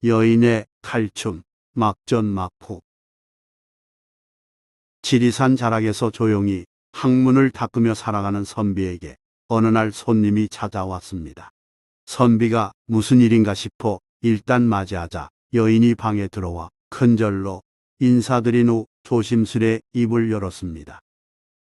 여인의 칼춤, 막전 막후. 지리산 자락에서 조용히 항문을 닦으며 살아가는 선비에게 어느 날 손님이 찾아왔습니다. 선비가 무슨 일인가 싶어 일단 맞이하자 여인이 방에 들어와 큰절로 인사드린 후 조심스레 입을 열었습니다.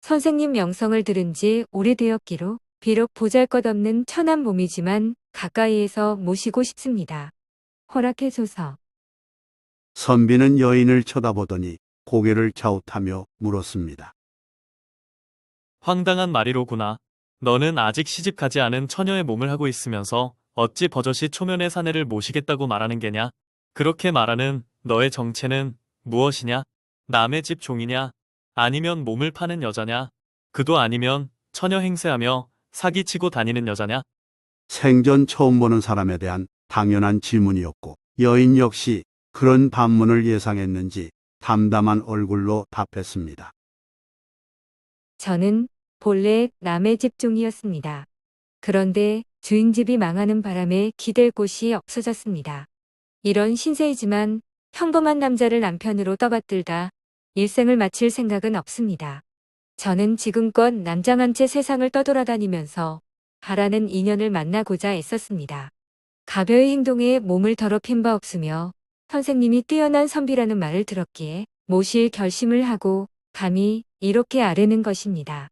선생님 명성을 들은 지 오래되었기로 비록 보잘것없는 천한 몸이지만 가까이에서 모시고 싶습니다. 허락해소서. 선비는 여인을 쳐다보더니 고개를 갸웃하며 물었습니다. 황당한 말이로구나. 너는 아직 시집가지 않은 처녀의 몸을 하고 있으면서 어찌 버젓이 초면의 사내를 모시겠다고 말하는 게냐? 그렇게 말하는 너의 정체는 무엇이냐? 남의 집 종이냐? 아니면 몸을 파는 여자냐? 그도 아니면 처녀 행세하며 사기치고 다니는 여자냐? 생전 처음 보는 사람에 대한 당연한 질문이었고 여인 역시 그런 반문을 예상했는지 담담한 얼굴로 답했습니다. 저는 본래 남의 집종이었습니다. 그런데 주인 집이 망하는 바람에 기댈 곳이 없어졌습니다. 이런 신세이지만 평범한 남자를 남편으로 떠받들다 일생을 마칠 생각은 없습니다. 저는 지금껏 남장한 채 세상을 떠돌아다니면서 바라는 인연을 만나고자 애썼습니다. 가벼이 행동에 몸을 더럽힌 바 없으며 선생님이 뛰어난 선비라는 말을 들었기에 모실 결심을 하고 감히 이렇게 아뢰는 것입니다.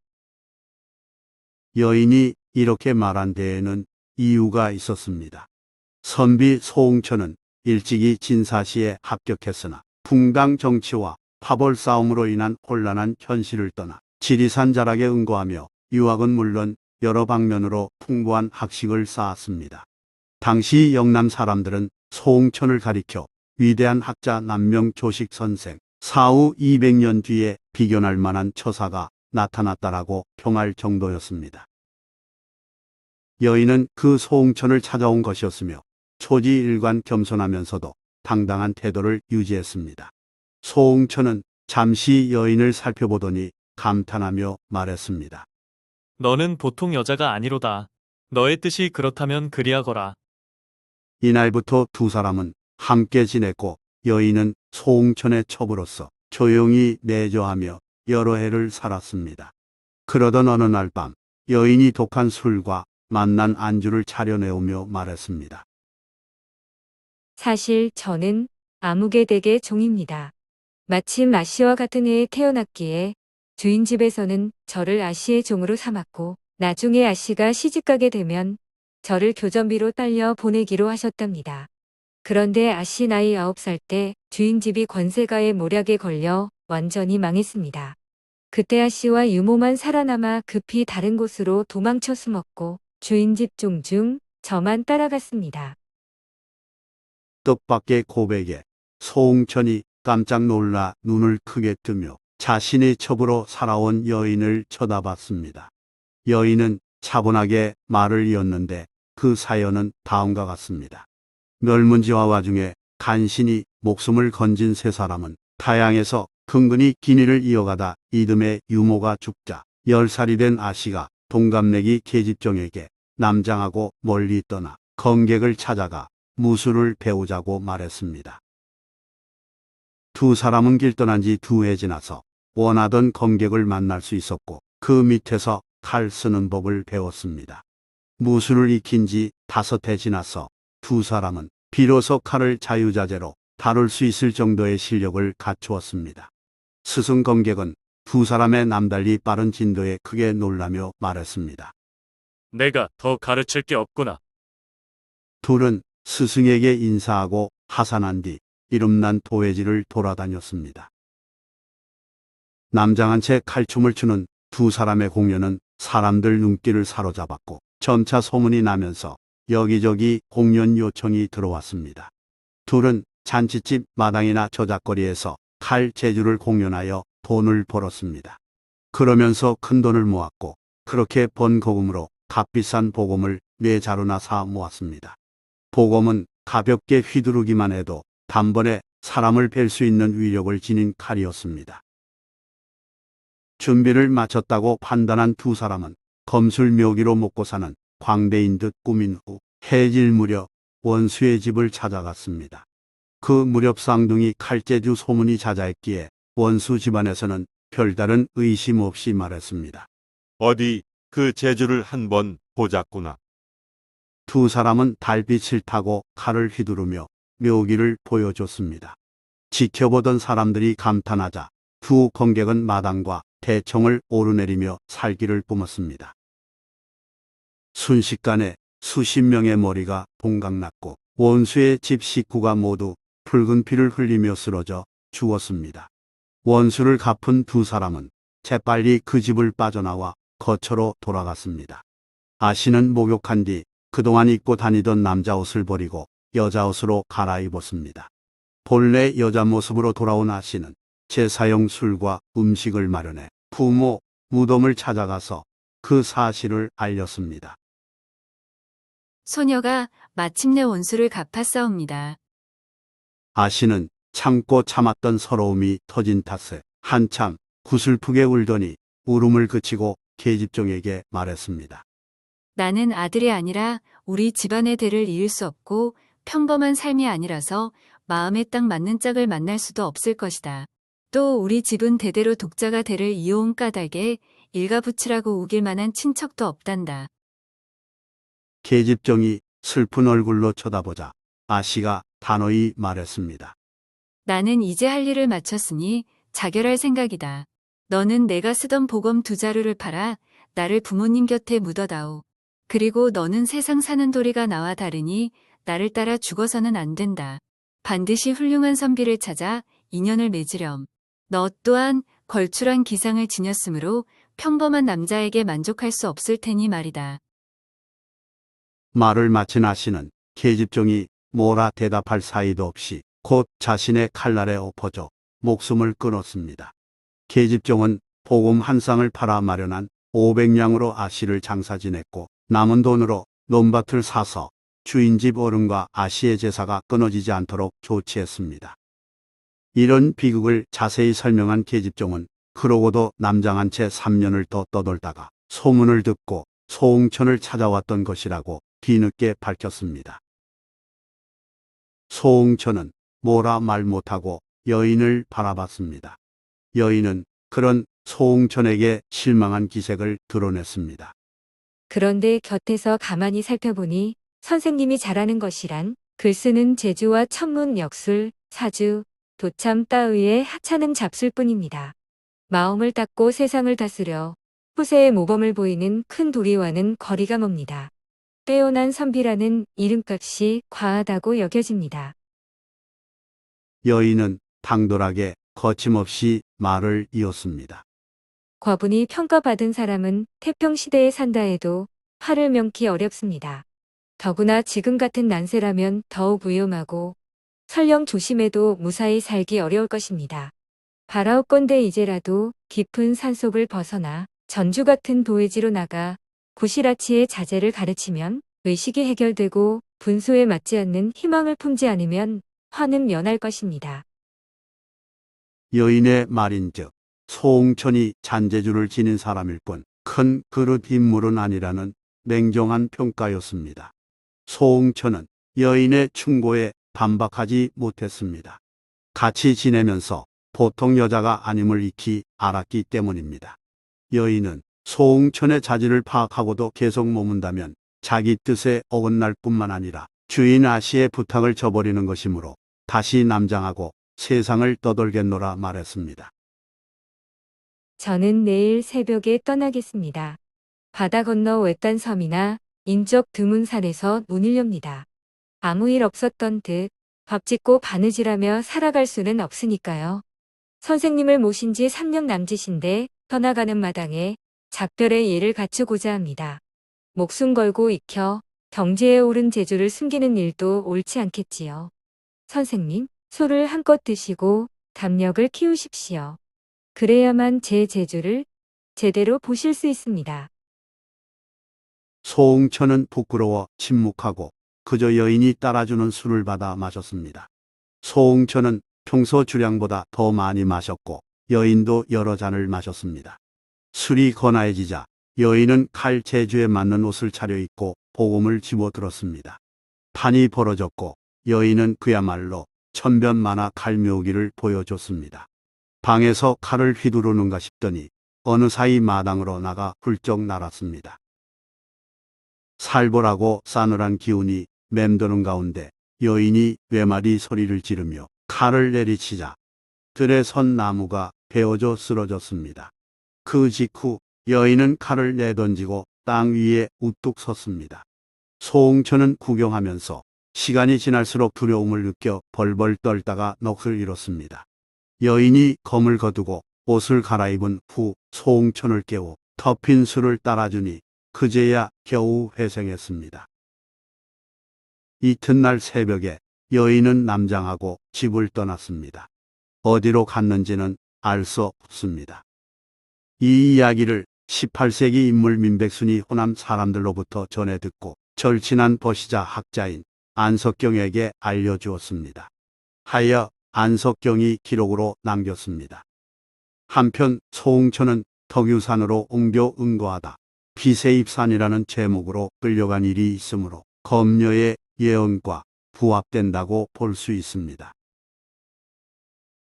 여인이 이렇게 말한 데에는 이유가 있었습니다. 선비 소홍천은 일찍이 진사시에 합격했으나 붕당 정치와 파벌 싸움으로 인한 혼란한 현실을 떠나 지리산 자락에 응거하며 유학은 물론 여러 방면으로 풍부한 학식을 쌓았습니다. 당시 영남 사람들은 소홍천을 가리켜 위대한 학자 남명 조식 선생, 사후 200년 뒤에 비견할 만한 처사가 나타났다라고 평할 정도였습니다. 여인은 그 소홍천을 찾아온 것이었으며 초지일관 겸손하면서도 당당한 태도를 유지했습니다. 소홍천은 잠시 여인을 살펴보더니 감탄하며 말했습니다. 너는 보통 여자가 아니로다. 너의 뜻이 그렇다면 그리하거라. 이날부터 두 사람은 함께 지냈고 여인은 소홍천의 첩으로서 조용히 내조하며 여러 해를 살았습니다. 그러던 어느 날 밤 여인이 독한 술과 맛난 안주를 차려내오며 말했습니다. 사실 저는 아무개 댁의 종입니다. 마침 아씨와 같은 해에 태어났기에 주인 집에서는 저를 아씨의 종으로 삼았고 나중에 아씨가 시집가게 되면 저를 교전비로 딸려 보내기로 하셨답니다. 그런데 아씨 나이 9살 때 주인 집이 권세가의 모략에 걸려 완전히 망했습니다. 그때 아씨와 유모만 살아남아 급히 다른 곳으로 도망쳐 숨었고 주인 집 종 중 저만 따라갔습니다. 뜻밖의 고백에 소홍천이 깜짝 놀라 눈을 크게 뜨며 자신의 첩으로 살아온 여인을 쳐다봤습니다. 여인은 차분하게 말을 이었는데 그 사연은 다음과 같습니다. 멸문지화 와중에 간신히 목숨을 건진 세 사람은 타양에서 근근히 기니를 이어가다 이듬해 유모가 죽자 10살이 된 아씨가 동갑내기 계집종에게 남장하고 멀리 떠나 검객을 찾아가 무술을 배우자고 말했습니다. 두 사람은 길 떠난 지 2해 지나서 원하던 검객을 만날 수 있었고 그 밑에서 칼 쓰는 법을 배웠습니다. 무술을 익힌 지 5해 지나서 두 사람은 비로소 칼을 자유자재로 다룰 수 있을 정도의 실력을 갖추었습니다. 스승 검객은 두 사람의 남달리 빠른 진도에 크게 놀라며 말했습니다. 내가 더 가르칠 게 없구나. 둘은 스승에게 인사하고 하산한 뒤 이름난 도회지를 돌아다녔습니다. 남장한 채 칼춤을 추는 두 사람의 공연은 사람들 눈길을 사로잡았고 점차 소문이 나면서 여기저기 공연 요청이 들어왔습니다. 둘은 잔치집 마당이나 저작거리에서 칼 재주를 공연하여 돈을 벌었습니다. 그러면서 큰 돈을 모았고 그렇게 번 거금으로 값비싼 보검을 4자루나 사 모았습니다. 보검은 가볍게 휘두르기만 해도 단번에 사람을 벨 수 있는 위력을 지닌 칼이었습니다. 준비를 마쳤다고 판단한 두 사람은 검술 묘기로 먹고 사는 광대인 듯 꾸민 후 해질 무렵 원수의 집을 찾아갔습니다. 그 무렵 쌍둥이 칼재주 소문이 자자했기에 원수 집안에서는 별다른 의심 없이 말했습니다. 어디 그 재주를 한번 보자꾸나. 두 사람은 달빛을 타고 칼을 휘두르며 묘기를 보여줬습니다. 지켜보던 사람들이 감탄하자 두 검객은 마당과 대청을 오르내리며 살기를 뿜었습니다. 순식간에 수십 명의 머리가 동강났고 원수의 집 식구가 모두 붉은 피를 흘리며 쓰러져 죽었습니다. 원수를 갚은 두 사람은 재빨리 그 집을 빠져나와 거처로 돌아갔습니다. 아씨는 목욕한 뒤 그동안 입고 다니던 남자 옷을 버리고 여자 옷으로 갈아입었습니다. 본래 여자 모습으로 돌아온 아씨는 제사용 술과 음식을 마련해 부모 무덤을 찾아가서 그 사실을 알렸습니다. 소녀가 마침내 원수를 갚았사옵니다. 아씨는 참고 참았던 서러움이 터진 탓에 한참 구슬프게 울더니 울음을 그치고 계집종에게 말했습니다. 나는 아들이 아니라 우리 집안의 대를 이을 수 없고 평범한 삶이 아니라서 마음에 딱 맞는 짝을 만날 수도 없을 것이다. 또 우리 집은 대대로 독자가 대를 이어온 까닭에 일가부치라고 우길 만한 친척도 없단다. 계집종이 슬픈 얼굴로 쳐다보자 아씨가 단호히 말했습니다. 나는 이제 할 일을 마쳤으니 자결할 생각이다. 너는 내가 쓰던 보검 2자루를 팔아 나를 부모님 곁에 묻어다오. 그리고 너는 세상 사는 도리가 나와 다르니 나를 따라 죽어서는 안 된다. 반드시 훌륭한 선비를 찾아 인연을 맺으렴. 너 또한 걸출한 기상을 지녔으므로 평범한 남자에게 만족할 수 없을 테니 말이다. 말을 마친 아씨는 계집종이 뭐라 대답할 사이도 없이 곧 자신의 칼날에 엎어져 목숨을 끊었습니다. 계집종은 보금 한 쌍을 팔아 마련한 500냥으로 아씨를 장사 지냈고 남은 돈으로 논밭을 사서 주인집 어른과 아씨의 제사가 끊어지지 않도록 조치했습니다. 이런 비극을 자세히 설명한 계집종은 그러고도 남장한 채 3년을 더 떠돌다가 소문을 듣고 소홍천을 찾아왔던 것이라고 뒤늦게 밝혔습니다. 소홍천은 뭐라 말 못하고 여인을 바라봤습니다. 여인은 그런 소홍천에게 실망한 기색을 드러냈습니다. 그런데 곁에서 가만히 살펴보니 선생님이 잘하는 것이란 글 쓰는 재주와 천문 역술, 사주, 도참 따위의 하찮은 잡술뿐입니다. 마음을 닦고 세상을 다스려 후세의 모범을 보이는 큰 도리와는 거리가 멉니다. 빼어난 선비라는 이름값이 과하다고 여겨집니다. 여인은 당돌하게 거침없이 말을 이었습니다. 과분히 평가받은 사람은 태평시대에 산다 해도 화를 명기 어렵습니다. 더구나 지금 같은 난세라면 더욱 위험하고 설령 조심해도 무사히 살기 어려울 것입니다. 바라옵건대 이제라도 깊은 산속을 벗어나 전주 같은 도회지로 나가 구시라치의 자제를 가르치면 의식이 해결되고 분소에 맞지 않는 희망을 품지 않으면 화는 면할 것입니다. 여인의 말인즉 소홍천이 잔재주를 지닌 사람일 뿐 큰 그릇 인물은 아니라는 냉정한 평가였습니다. 소홍천은 여인의 충고에 반박하지 못했습니다. 같이 지내면서 보통 여자가 아님을 익히 알았기 때문입니다. 여인은 소홍천의 자질을 파악하고도 계속 머문다면 자기 뜻에 어긋날 뿐만 아니라 주인 아씨의 부탁을 저버리는 것이므로 다시 남장하고 세상을 떠돌겠노라 말했습니다. 저는 내일 새벽에 떠나겠습니다. 바다 건너 외딴 섬이나 인적 드문 산에서 문을 엽니다. 아무 일 없었던 듯 밥 짓고 바느질하며 살아갈 수는 없으니까요. 선생님을 모신 지 3년 남짓인데 떠나가는 마당에 작별의 예를 갖추고자 합니다. 목숨 걸고 익혀 경지에 오른 재주를 숨기는 일도 옳지 않겠지요. 선생님, 소를 한껏 드시고 담력을 키우십시오. 그래야만 제 재주를 제대로 보실 수 있습니다. 소홍천은 부끄러워 침묵하고 그저 여인이 따라주는 술을 받아 마셨습니다. 소홍천은 평소 주량보다 더 많이 마셨고 여인도 여러 잔을 마셨습니다. 술이 거나해지자 여인은 칼 재주에 맞는 옷을 차려입고 복음을 집어들었습니다. 판이 벌어졌고 여인은 그야말로 천변만화 칼묘기를 보여줬습니다. 방에서 칼을 휘두르는가 싶더니 어느 사이 마당으로 나가 훌쩍 날았습니다. 살벌하고 싸늘한 기운이 맴도는 가운데 여인이 외마디 소리를 지르며 칼을 내리치자 들에 선 나무가 베어져 쓰러졌습니다. 그 직후 여인은 칼을 내던지고 땅 위에 우뚝 섰습니다. 소홍천은 구경하면서 시간이 지날수록 두려움을 느껴 벌벌 떨다가 넋을 잃었습니다. 여인이 검을 거두고 옷을 갈아입은 후 소홍천을 깨워 덮인 술을 따라주니 그제야 겨우 회생했습니다. 이튿날 새벽에 여인은 남장하고 집을 떠났습니다. 어디로 갔는지는 알 수 없습니다. 이 이야기를 18세기 인물 민백순이 호남 사람들로부터 전해 듣고 절친한 버시자 학자인 안석경에게 알려주었습니다. 하여 안석경이 기록으로 남겼습니다. 한편 소홍천은 덕유산으로 옮겨 응거하다 피세입산이라는 제목으로 끌려간 일이 있으므로 검녀의 예언과 부합된다고 볼 수 있습니다.